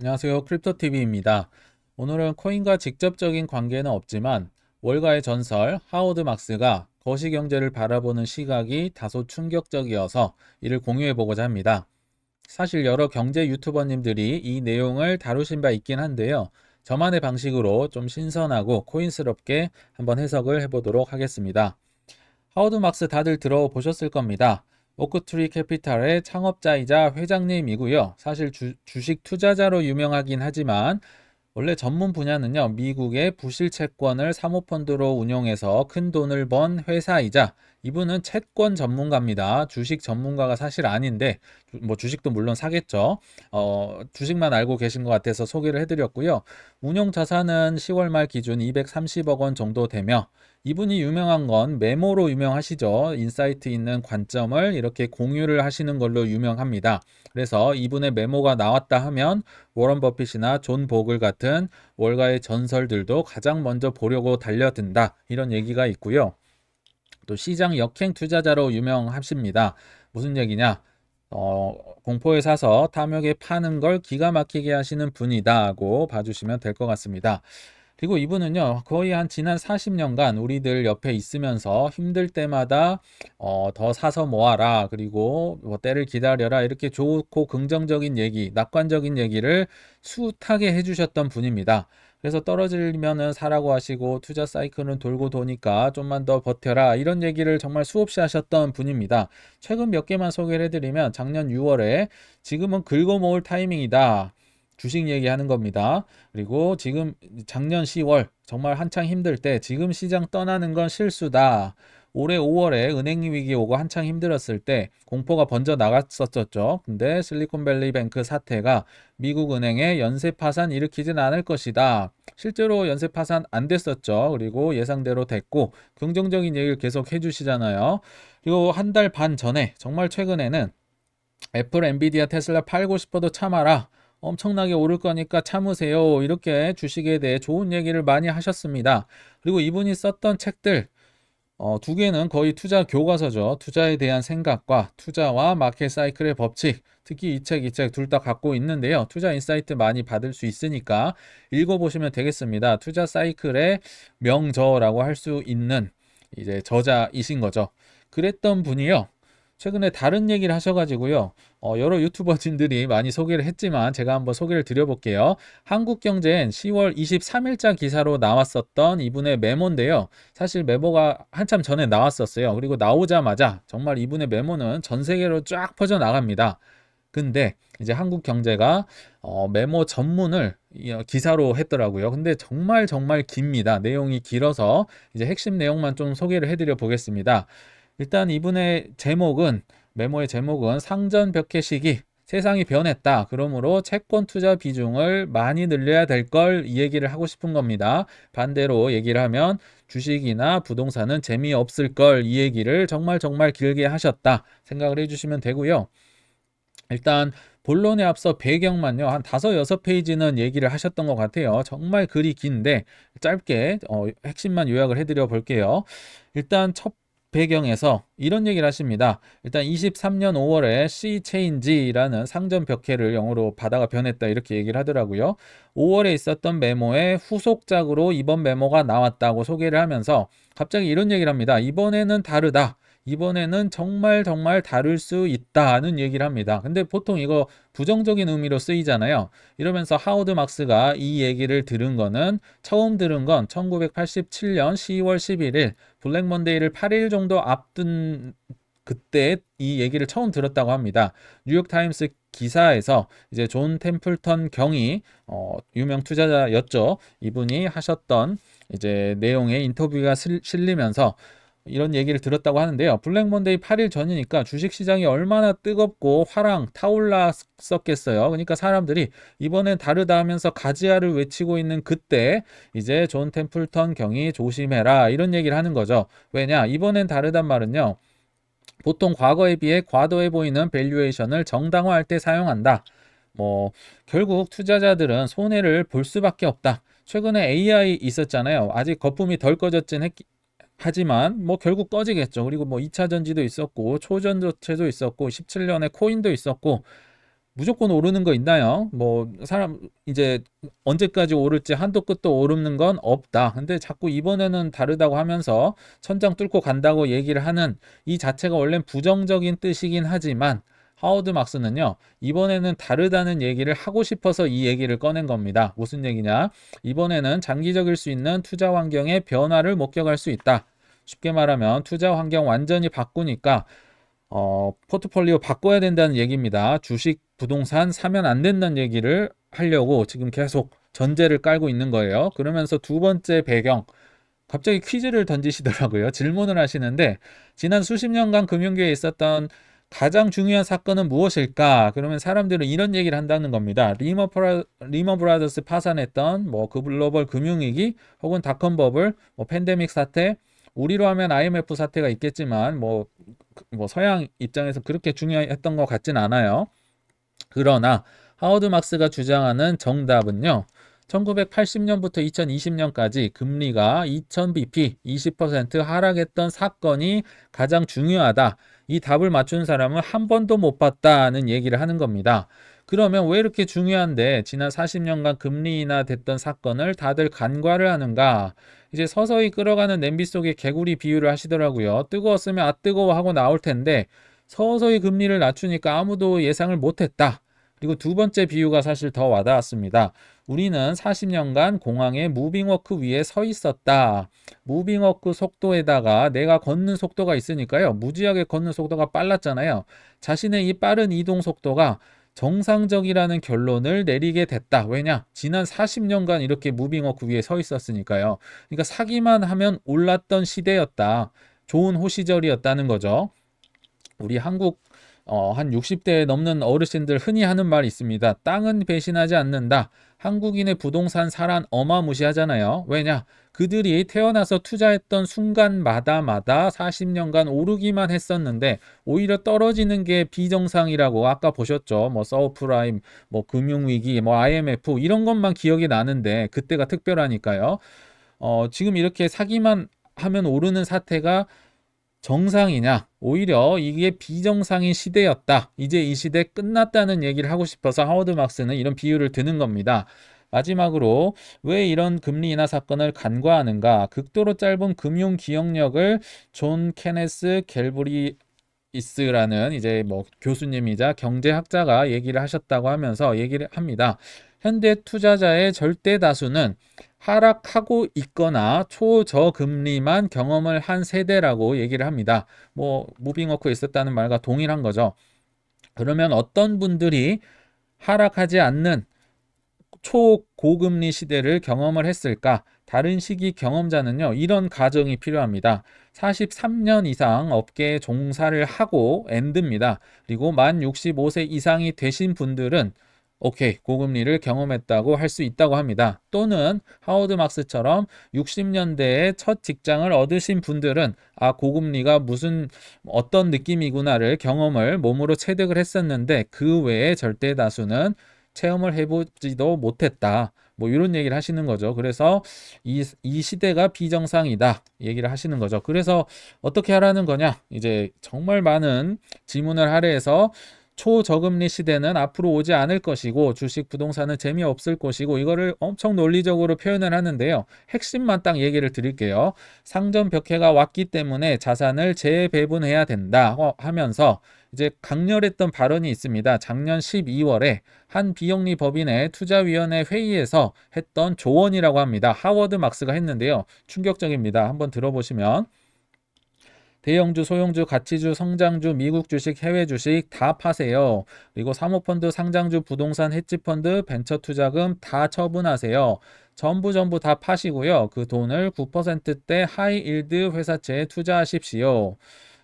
안녕하세요. 크립토TV입니다. 오늘은 코인과 직접적인 관계는 없지만 월가의 전설 하워드 막스가 거시경제를 바라보는 시각이 다소 충격적이어서 이를 공유해 보고자 합니다. 사실 여러 경제 유튜버님들이 이 내용을 다루신 바 있긴 한데요. 저만의 방식으로 좀 신선하고 코인스럽게 한번 해석을 해보도록 하겠습니다. 하워드 막스 다들 들어보셨을 겁니다. 오크트리 캐피탈의 창업자이자 회장님이고요. 사실 주식 투자자로 유명하긴 하지만 원래 전문 분야는요, 미국의 부실 채권을 사모펀드로 운용해서 큰 돈을 번 회사이자 이분은 채권 전문가입니다. 주식 전문가가 사실 아닌데, 뭐 주식도 물론 사겠죠. 주식만 알고 계신 것 같아서 소개를 해드렸고요. 운용 자산은 10월 말 기준 230억 원 정도 되며, 이분이 유명한 건 메모로 유명하시죠. 인사이트 있는 관점을 이렇게 공유를 하시는 걸로 유명합니다. 그래서 이분의 메모가 나왔다 하면 워런 버핏이나 존 보글 같은 월가의 전설들도 가장 먼저 보려고 달려든다. 이런 얘기가 있고요. 또 시장 역행 투자자로 유명하십니다. 무슨 얘기냐? 공포에 사서 탐욕에 파는 걸 기가 막히게 하시는 분이다고 봐주시면 될 것 같습니다. 그리고 이분은요, 거의 한 지난 40년간 우리들 옆에 있으면서 힘들 때마다 더 사서 모아라, 그리고 뭐 때를 기다려라, 이렇게 좋고 긍정적인 얘기, 낙관적인 얘기를 숱하게 해주셨던 분입니다. 그래서 떨어지면은 사라고 하시고 투자 사이클은 돌고 도니까 좀만 더 버텨라, 이런 얘기를 정말 수없이 하셨던 분입니다. 최근 몇 개만 소개를 해드리면 작년 6월에 지금은 긁어 모을 타이밍이다. 주식 얘기하는 겁니다. 그리고 지금 작년 10월 정말 한창 힘들 때 지금 시장 떠나는 건 실수다. 올해 5월에 은행 위기 오고 한창 힘들었을 때 공포가 번져 나갔었죠. 근데 실리콘밸리 뱅크 사태가 미국 은행의 연쇄 파산 일으키진 않을 것이다. 실제로 연쇄 파산 안 됐었죠. 그리고 예상대로 됐고 긍정적인 얘기를 계속 해주시잖아요. 그리고 한 달 반 전에 정말 최근에는 애플, 엔비디아, 테슬라 팔고 싶어도 참아라. 엄청나게 오를 거니까 참으세요. 이렇게 주식에 대해 좋은 얘기를 많이 하셨습니다. 그리고 이분이 썼던 책들 두 개는 거의 투자 교과서죠. 투자에 대한 생각과 투자와 마켓 사이클의 법칙, 특히 이 책 둘 다 갖고 있는데요. 투자 인사이트 많이 받을 수 있으니까 읽어보시면 되겠습니다. 투자 사이클의 명저라고 할 수 있는 이제 저자이신 거죠. 그랬던 분이요. 최근에 다른 얘기를 하셔가지고요. 여러 유튜버진들이 많이 소개를 했지만 제가 한번 소개를 드려볼게요. 한국경제엔 10월 23일자 기사로 나왔었던 이분의 메모인데요. 사실 메모가 한참 전에 나왔었어요. 그리고 나오자마자 정말 이분의 메모는 전 세계로 쫙 퍼져 나갑니다. 근데 이제 한국경제가 메모 전문을 기사로 했더라고요. 근데 정말 정말 깁니다. 내용이 길어서 이제 핵심 내용만 좀 소개를 해드려 보겠습니다. 일단 이분의 제목은 메모의 제목은 상전벽해 시기 세상이 변했다. 그러므로 채권 투자 비중을 많이 늘려야 될 걸 이 얘기를 하고 싶은 겁니다. 반대로 얘기를 하면 주식이나 부동산은 재미없을 걸 이 얘기를 정말 정말 길게 하셨다 생각을 해주시면 되고요. 일단 본론에 앞서 배경만요. 한 5-6페이지는 얘기를 하셨던 것 같아요. 정말 글이 긴데 짧게 핵심만 요약을 해드려 볼게요. 일단 첫 배경에서 이런 얘기를 하십니다. 일단 23년 5월에 Sea Change라는 상점 벽해를 영어로 바다가 변했다 이렇게 얘기를 하더라고요. 5월에 있었던 메모의 후속작으로 이번 메모가 나왔다고 소개를 하면서 갑자기 이런 얘기를 합니다. 이번에는 다르다. 이번에는 정말 정말 다를 수 있다는 얘기를 합니다. 근데 보통 이거 부정적인 의미로 쓰이잖아요. 이러면서 하워드 막스가 이 얘기를 들은 거는 처음 들은 건 1987년 10월 11일 블랙 먼데이를 8일 정도 앞둔 그때 이 얘기를 처음 들었다고 합니다. 뉴욕타임스 기사에서 이제 존 템플턴 경이 유명 투자자였죠. 이분이 하셨던 이제 내용의 인터뷰가 실리면서 이런 얘기를 들었다고 하는데요. 블랙 먼데이 8일 전이니까 주식시장이 얼마나 뜨겁고 타올랐었겠어요. 그러니까 사람들이 이번엔 다르다 하면서 가지야를 외치고 있는 그때 이제 존 템플턴 경이 조심해라 이런 얘기를 하는 거죠. 왜냐? 이번엔 다르단 말은요. 보통 과거에 비해 과도해 보이는 밸류에이션을 정당화할 때 사용한다. 뭐 결국 투자자들은 손해를 볼 수밖에 없다. 최근에 AI 있었잖아요. 아직 거품이 덜 꺼졌진 하지만 뭐 결국 꺼지겠죠. 그리고 뭐 2차 전지도 있었고 초전도체도 있었고 17년에 코인도 있었고 무조건 오르는 거 있나요? 뭐 사람 이제 언제까지 오를지 한도 끝도 오르는 건 없다. 근데 자꾸 이번에는 다르다고 하면서 천장 뚫고 간다고 얘기를 하는 이 자체가 원래는 부정적인 뜻이긴 하지만 하워드 막스는요, 이번에는 다르다는 얘기를 하고 싶어서 이 얘기를 꺼낸 겁니다. 무슨 얘기냐? 이번에는 장기적일 수 있는 투자 환경의 변화를 목격할 수 있다. 쉽게 말하면 투자 환경 완전히 바꾸니까 포트폴리오 바꿔야 된다는 얘기입니다. 주식, 부동산 사면 안 된다는 얘기를 하려고 지금 계속 전제를 깔고 있는 거예요. 그러면서 두 번째 배경, 갑자기 퀴즈를 던지시더라고요. 질문을 하시는데, 지난 수십 년간 금융계에 있었던 가장 중요한 사건은 무엇일까? 그러면 사람들은 이런 얘기를 한다는 겁니다. 리먼 브라더스 파산했던 뭐 그 글로벌 금융위기, 혹은 닷컴 버블, 뭐 팬데믹 사태, 우리로 하면 IMF 사태가 있겠지만 뭐 서양 입장에서 그렇게 중요했던 것 같진 않아요. 그러나 하워드 막스가 주장하는 정답은요, 1980년부터 2020년까지 금리가 2000bp 20% 하락했던 사건이 가장 중요하다. 이 답을 맞춘 사람은 한 번도 못 봤다는 얘기를 하는 겁니다. 그러면 왜 이렇게 중요한데 지난 40년간 금리 인하 됐던 사건을 다들 간과를 하는가? 이제 서서히 끓어가는 냄비 속에 개구리 비유를 하시더라고요. 뜨거웠으면 아 뜨거워 하고 나올 텐데 서서히 금리를 낮추니까 아무도 예상을 못했다. 그리고 두 번째 비유가 사실 더 와닿았습니다. 우리는 40년간 공항의 무빙워크 위에 서 있었다. 무빙워크 속도에다가 내가 걷는 속도가 있으니까요. 무지하게 걷는 속도가 빨랐잖아요. 자신의 이 빠른 이동 속도가 정상적이라는 결론을 내리게 됐다. 왜냐? 지난 40년간 이렇게 무빙워크 위에 서 있었으니까요. 그러니까 사기만 하면 올랐던 시대였다. 좋은 호시절이었다는 거죠. 우리 한국 한 60대 넘는 어르신들 흔히 하는 말이 있습니다. 땅은 배신하지 않는다. 한국인의 부동산 사란 어마무시하잖아요. 왜냐? 그들이 태어나서 투자했던 순간마다 40년간 오르기만 했었는데 오히려 떨어지는 게 비정상이라고 아까 보셨죠. 뭐 서브프라임, 뭐 금융위기, 뭐 IMF 이런 것만 기억이 나는데 그때가 특별하니까요. 지금 이렇게 사기만 하면 오르는 사태가 정상이냐? 오히려 이게 비정상인 시대였다. 이제 이 시대 끝났다는 얘기를 하고 싶어서 하워드 막스는 이런 비유를 드는 겁니다. 마지막으로 왜 이런 금리 인하 사건을 간과하는가? 극도로 짧은 금융 기억력을 존 케네스 갤브리이스라는 이제 뭐 교수님이자 경제학자가 얘기를 하셨다고 하면서 얘기를 합니다. 현대 투자자의 절대 다수는 하락하고 있거나 초저금리만 경험을 한 세대라고 얘기를 합니다. 뭐 무빙워크에 있었다는 말과 동일한 거죠. 그러면 어떤 분들이 하락하지 않는 초고금리 시대를 경험을 했을까? 다른 시기 경험자는요, 이런 가정이 필요합니다. 43년 이상 업계에 종사를 하고 엔드입니다. 그리고 만 65세 이상이 되신 분들은 오케이, 고금리를 경험했다고 할 수 있다고 합니다. 또는 하워드 막스처럼 60년대에 첫 직장을 얻으신 분들은 아, 고금리가 어떤 느낌이구나를 경험을 몸으로 체득을 했었는데 그 외에 절대 다수는 체험을 해보지도 못했다. 뭐 이런 얘기를 하시는 거죠. 그래서 이 시대가 비정상이다 얘기를 하시는 거죠. 그래서 어떻게 하라는 거냐? 이제 정말 많은 지문을 할애해서 초저금리 시대는 앞으로 오지 않을 것이고 주식 부동산은 재미없을 것이고 이거를 엄청 논리적으로 표현을 하는데요. 핵심만 딱 얘기를 드릴게요. 상점 벽해가 왔기 때문에 자산을 재배분해야 된다 하면서 이제 강렬했던 발언이 있습니다. 작년 12월에 한 비영리 법인의 투자위원회 회의에서 했던 조언이라고 합니다. 하워드 막스가 했는데요. 충격적입니다. 한번 들어보시면 대형주, 소형주, 가치주, 성장주, 미국 주식, 해외 주식 다 파세요. 그리고 사모펀드, 상장주, 부동산, 헤지펀드, 벤처투자금 다 처분하세요. 전부 다 파시고요. 그 돈을 9%대 하이일드 회사채에 투자하십시오.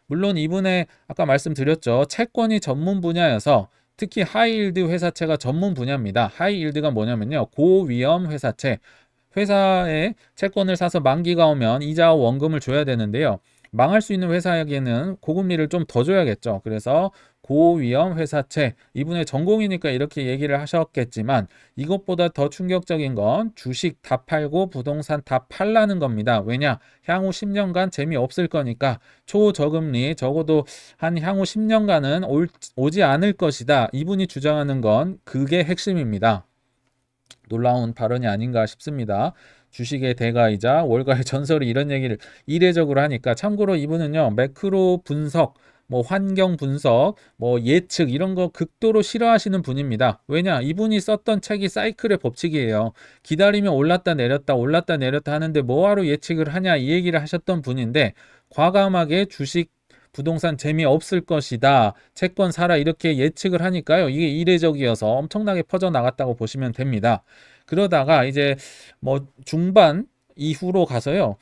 물론 이분의 아까 말씀드렸죠. 채권이 전문 분야여서 특히 하이일드 회사채가 전문 분야입니다. 하이일드가 뭐냐면요. 고위험 회사채. 회사에 채권을 사서 만기가 오면 이자와 원금을 줘야 되는데요. 망할 수 있는 회사에게는 고금리를 좀 더 줘야겠죠. 그래서 고위험 회사채, 이분의 전공이니까 이렇게 얘기를 하셨겠지만 이것보다 더 충격적인 건 주식 다 팔고 부동산 다 팔라는 겁니다. 왜냐? 향후 10년간 재미없을 거니까 초저금리, 적어도 한 향후 10년간은 오지 않을 것이다. 이분이 주장하는 건 그게 핵심입니다. 놀라운 발언이 아닌가 싶습니다. 주식의 대가이자 월가의 전설이 이런 얘기를 이례적으로 하니까, 참고로 이분은요, 매크로 분석, 뭐 환경 분석, 뭐 예측 이런 거 극도로 싫어하시는 분입니다. 왜냐? 이분이 썼던 책이 사이클의 법칙이에요. 기다리면 올랐다 내렸다 올랐다 내렸다 하는데 뭐하러 예측을 하냐, 이 얘기를 하셨던 분인데, 과감하게 주식 부동산 재미없을 것이다, 채권 사라, 이렇게 예측을 하니까요, 이게 이례적이어서 엄청나게 퍼져나갔다고 보시면 됩니다. 그러다가 이제 뭐 중반 이후로 가서요,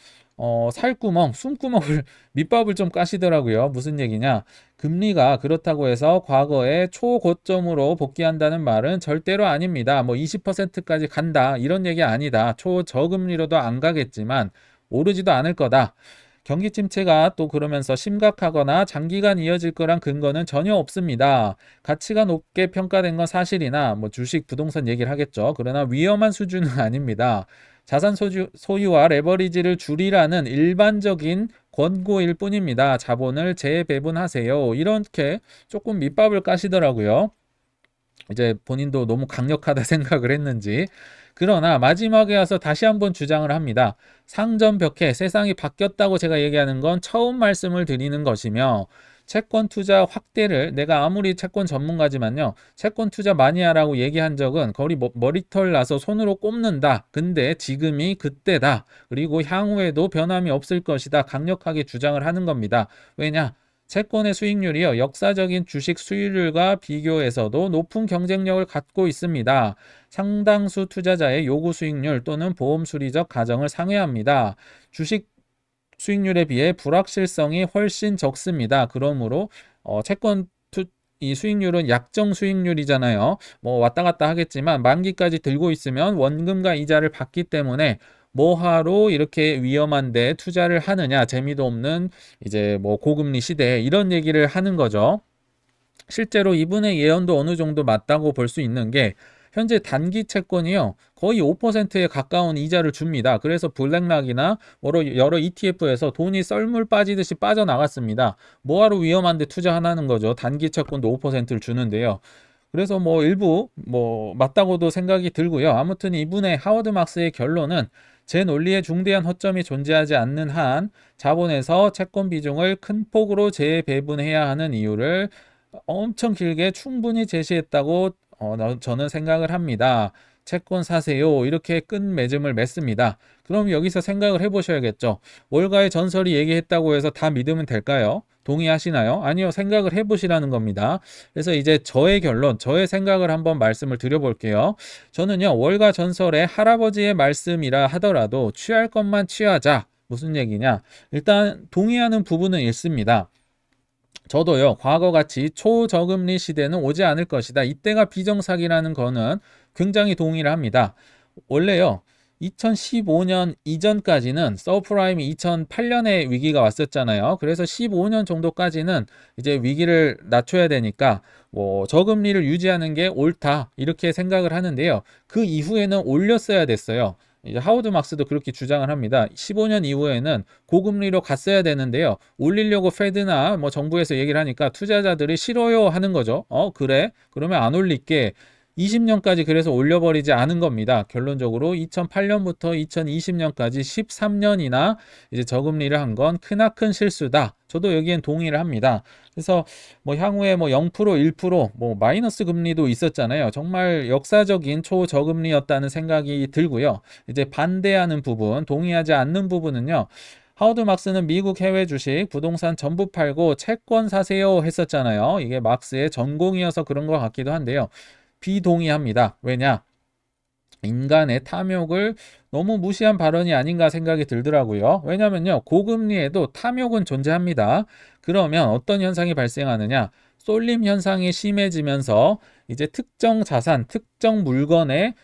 살구멍, 숨구멍을 밑밥을 좀 까시더라고요. 무슨 얘기냐? 금리가 그렇다고 해서 과거의 초고점으로 복귀한다는 말은 절대로 아닙니다. 뭐 20%까지 간다, 이런 얘기 아니다. 초저금리로도 안 가겠지만 오르지도 않을 거다. 경기 침체가 또 그러면서 심각하거나 장기간 이어질 거란 근거는 전혀 없습니다. 가치가 높게 평가된 건 사실이나 뭐 주식, 부동산 얘기를 하겠죠. 그러나 위험한 수준은 아닙니다. 자산 소유와 레버리지를 줄이라는 일반적인 권고일 뿐입니다. 자본을 재배분하세요. 이렇게 조금 밑밥을 까시더라고요. 이제 본인도 너무 강력하다 생각을 했는지. 그러나 마지막에 와서 다시 한번 주장을 합니다. 상전벽해, 세상이 바뀌었다고 제가 얘기하는 건 처음 말씀을 드리는 것이며, 채권 투자 확대를, 내가 아무리 채권 전문가지만요, 채권 투자 많이 하라고 얘기한 적은 거의 머리털 나서 손으로 꼽는다, 근데 지금이 그때다, 그리고 향후에도 변함이 없을 것이다, 강력하게 주장을 하는 겁니다. 왜냐? 채권의 수익률이요, 역사적인 주식 수익률과 비교해서도 높은 경쟁력을 갖고 있습니다. 상당수 투자자의 요구 수익률 또는 보험 수리적 가정을 상회합니다. 주식 수익률에 비해 불확실성이 훨씬 적습니다. 그러므로 채권 이 수익률은 약정 수익률이잖아요. 뭐 왔다 갔다 하겠지만 만기까지 들고 있으면 원금과 이자를 받기 때문에 뭐하러 이렇게 위험한데 투자를 하느냐, 재미도 없는 이제 뭐 고금리 시대에, 이런 얘기를 하는 거죠. 실제로 이분의 예언도 어느 정도 맞다고 볼 수 있는 게, 현재 단기 채권이요, 거의 5%에 가까운 이자를 줍니다. 그래서 블랙락이나 여러 ETF에서 돈이 썰물 빠지듯이 빠져나갔습니다. 뭐하러 위험한데 투자하는 거죠. 단기 채권도 5%를 주는데요. 그래서 뭐 일부 뭐 맞다고도 생각이 들고요. 아무튼 이분의 하워드 막스의 결론은, 제 논리에 중대한 허점이 존재하지 않는 한 자본에서 채권 비중을 큰 폭으로 재배분해야 하는 이유를 엄청 길게 충분히 제시했다고 저는 생각을 합니다. 채권 사세요, 이렇게 끝맺음을 맺습니다. 그럼 여기서 생각을 해보셔야겠죠. 월가의 전설이 얘기했다고 해서 다 믿으면 될까요? 동의하시나요? 아니요, 생각을 해보시라는 겁니다. 그래서 이제 저의 결론, 저의 생각을 한번 말씀을 드려볼게요. 저는요, 월가 전설의 할아버지의 말씀이라 하더라도 취할 것만 취하자. 무슨 얘기냐? 일단 동의하는 부분은 있습니다. 저도요, 과거같이 초저금리 시대는 오지 않을 것이다, 이때가 비정상이라는 거는 굉장히 동의를 합니다. 원래요, 2015년 이전까지는 서프라임이 2008년에 위기가 왔었잖아요. 그래서 15년 정도까지는 이제 위기를 낮춰야 되니까 뭐 저금리를 유지하는 게 옳다, 이렇게 생각을 하는데요. 그 이후에는 올렸어야 됐어요. 이제 하워드 막스도 그렇게 주장을 합니다. 15년 이후에는 고금리로 갔어야 되는데요, 올리려고 페드나 뭐 정부에서 얘기를 하니까 투자자들이 싫어요 하는 거죠. 그래? 그러면 안 올릴게. 20년까지 그래서 올려버리지 않은 겁니다. 결론적으로 2008년부터 2020년까지 13년이나 이제 저금리를 한 건 크나큰 실수다. 저도 여기엔 동의를 합니다. 그래서 뭐 향후에 뭐 0%, 1%, 뭐 마이너스 금리도 있었잖아요. 정말 역사적인 초저금리였다는 생각이 들고요. 이제 반대하는 부분, 동의하지 않는 부분은요, 하워드 막스는 미국 해외 주식, 부동산 전부 팔고 채권 사세요 했었잖아요. 이게 막스의 전공이어서 그런 것 같기도 한데요. 비동의합니다. 왜냐? 인간의 탐욕을 너무 무시한 발언이 아닌가 생각이 들더라고요. 왜냐면요, 고금리에도 탐욕은 존재합니다. 그러면 어떤 현상이 발생하느냐? 쏠림 현상이 심해지면서 이제 특정 자산, 특정 물건에만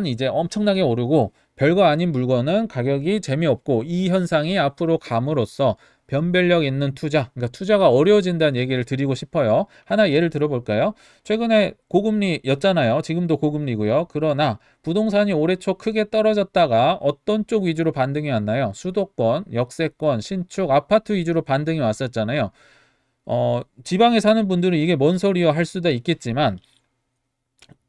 이제 엄청나게 오르고 별거 아닌 물건은 가격이 재미없고, 이 현상이 앞으로 감으로써 변별력 있는 투자, 그러니까 투자가 어려워진다는 얘기를 드리고 싶어요. 하나 예를 들어볼까요? 최근에 고금리였잖아요. 지금도 고금리고요. 그러나 부동산이 올해 초 크게 떨어졌다가 어떤 쪽 위주로 반등이 왔나요? 수도권, 역세권, 신축, 아파트 위주로 반등이 왔었잖아요. 지방에 사는 분들은 이게 뭔 소리요 할 수도 있겠지만,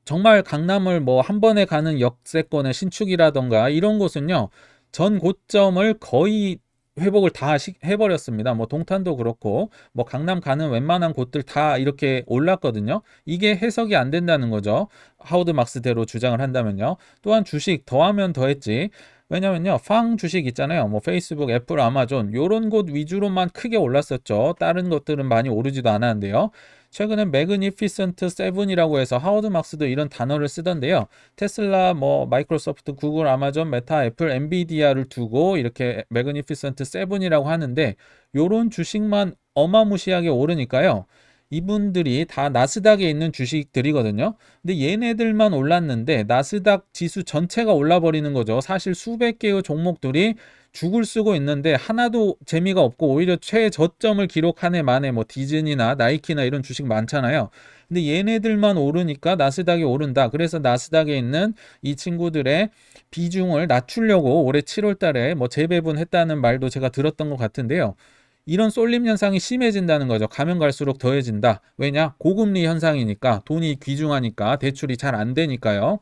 정말 강남을 뭐 한 번에 가는 역세권의 신축이라던가 이런 곳은요, 전 고점을 거의 회복을 다 해버렸습니다. 뭐 동탄도 그렇고, 뭐 강남 가는 웬만한 곳들 다 이렇게 올랐거든요. 이게 해석이 안 된다는 거죠. 하우드 막스대로 주장을 한다면요. 또한 주식 더하면 더했지. 왜냐면요, 팡 주식 있잖아요. 뭐 페이스북, 애플, 아마존 요런 곳 위주로만 크게 올랐었죠. 다른 것들은 많이 오르지도 않았는데요. 최근에 매그니피센트 세븐이라고 해서 하워드 막스도 이런 단어를 쓰던데요. 테슬라, 뭐 마이크로소프트, 구글, 아마존, 메타, 애플, 엔비디아를 두고 이렇게 매그니피센트 세븐이라고 하는데, 요런 주식만 어마무시하게 오르니까요. 이분들이 다 나스닥에 있는 주식들이거든요. 근데 얘네들만 올랐는데 나스닥 지수 전체가 올라버리는 거죠. 사실 수백 개의 종목들이 죽을 쓰고 있는데 하나도 재미가 없고 오히려 최저점을 기록한 해 만에 뭐 디즈니나 나이키나 이런 주식 많잖아요. 근데 얘네들만 오르니까 나스닥이 오른다. 그래서 나스닥에 있는 이 친구들의 비중을 낮추려고 올해 7월 달에 뭐 재배분했다는 말도 제가 들었던 것 같은데요. 이런 쏠림 현상이 심해진다는 거죠. 가면 갈수록 더해진다. 왜냐? 고금리 현상이니까, 돈이 귀중하니까, 대출이 잘 안 되니까요.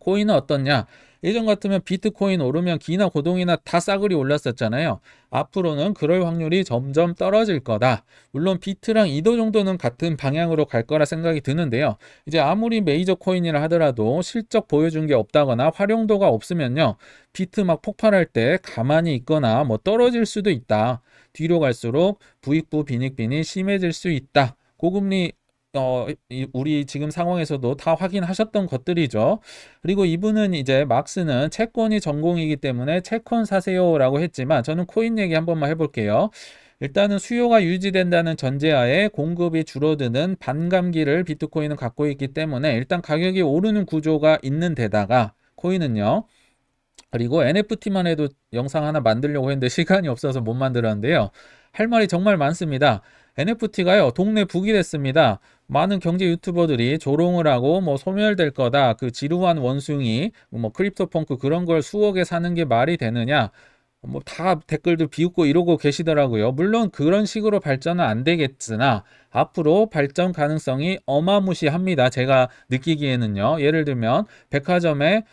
코인은 어떻냐? 예전 같으면 비트코인 오르면 기나 고동이나 다 싸그리 올랐었잖아요. 앞으로는 그럴 확률이 점점 떨어질 거다. 물론 비트랑 이도 정도는 같은 방향으로 갈 거라 생각이 드는데요. 이제 아무리 메이저 코인이라 하더라도 실적 보여준 게 없다거나 활용도가 없으면요, 비트 막 폭발할 때 가만히 있거나 뭐 떨어질 수도 있다. 뒤로 갈수록 부익부 빈익빈이 심해질 수 있다. 고금리 우리 지금 상황에서도 다 확인하셨던 것들이죠. 그리고 이분은 이제 막스는 채권이 전공이기 때문에 채권 사세요라고 했지만, 저는 코인 얘기 한 번만 해볼게요. 일단은 수요가 유지된다는 전제하에 공급이 줄어드는 반감기를 비트코인은 갖고 있기 때문에 일단 가격이 오르는 구조가 있는 데다가 코인은요. 그리고 NFT만 해도 영상 하나 만들려고 했는데 시간이 없어서 못 만들었는데요. 할 말이 정말 많습니다. NFT가요, 동네 북이 됐습니다. 많은 경제 유튜버들이 조롱을 하고 뭐 소멸될 거다, 그 지루한 원숭이, 뭐 크립토 펑크 그런 걸 수억에 사는 게 말이 되느냐, 뭐 다 댓글들 비웃고 이러고 계시더라고요. 물론 그런 식으로 발전은 안 되겠으나 앞으로 발전 가능성이 어마무시합니다. 제가 느끼기에는요. 예를 들면 백화점에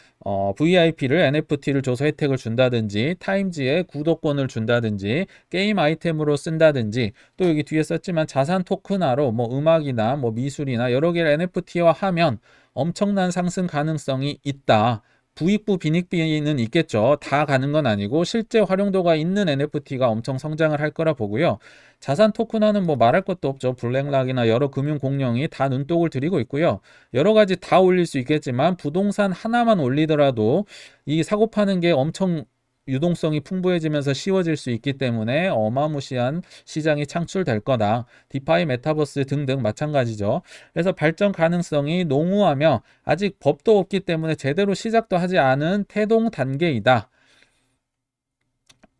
VIP를 NFT를 줘서 혜택을 준다든지, 타임즈에 구독권을 준다든지, 게임 아이템으로 쓴다든지, 또 여기 뒤에 썼지만 자산 토큰화로 뭐 음악이나 뭐 미술이나 여러 개를 NFT화 하면 엄청난 상승 가능성이 있다. 부익부 빈익빈은 있겠죠. 다 가는 건 아니고 실제 활용도가 있는 NFT가 엄청 성장을 할 거라 보고요. 자산 토큰화는 뭐 말할 것도 없죠. 블랙락이나 여러 금융 공룡이 다 눈독을 들이고 있고요. 여러 가지 다 올릴 수 있겠지만 부동산 하나만 올리더라도 이 사고 파는 게 엄청 유동성이 풍부해지면서 쉬워질 수 있기 때문에 어마무시한 시장이 창출될 거다. 디파이, 메타버스 등등 마찬가지죠. 그래서 발전 가능성이 농후하며 아직 법도 없기 때문에 제대로 시작도 하지 않은 태동 단계이다.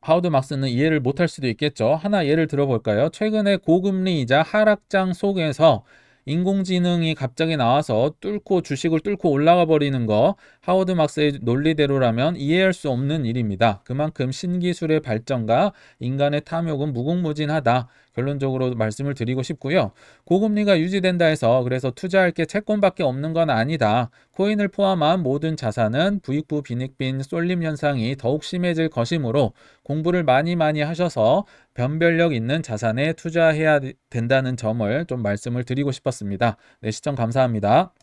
하우드 막스는 이해를 못할 수도 있겠죠. 하나 예를 들어볼까요? 최근에 고금리이자 하락장 속에서 인공지능이 갑자기 나와서 주식을 뚫고 올라가 버리는 거, 하워드 막스의 논리대로라면 이해할 수 없는 일입니다. 그만큼 신기술의 발전과 인간의 탐욕은 무궁무진하다. 결론적으로 말씀을 드리고 싶고요. 고금리가 유지된다 해서 그래서 투자할 게 채권밖에 없는 건 아니다. 코인을 포함한 모든 자산은 부익부 빈익빈 쏠림 현상이 더욱 심해질 것이므로 공부를 많이 하셔서 변별력 있는 자산에 투자해야 된다는 점을 좀 말씀을 드리고 싶었습니다. 네, 시청 감사합니다.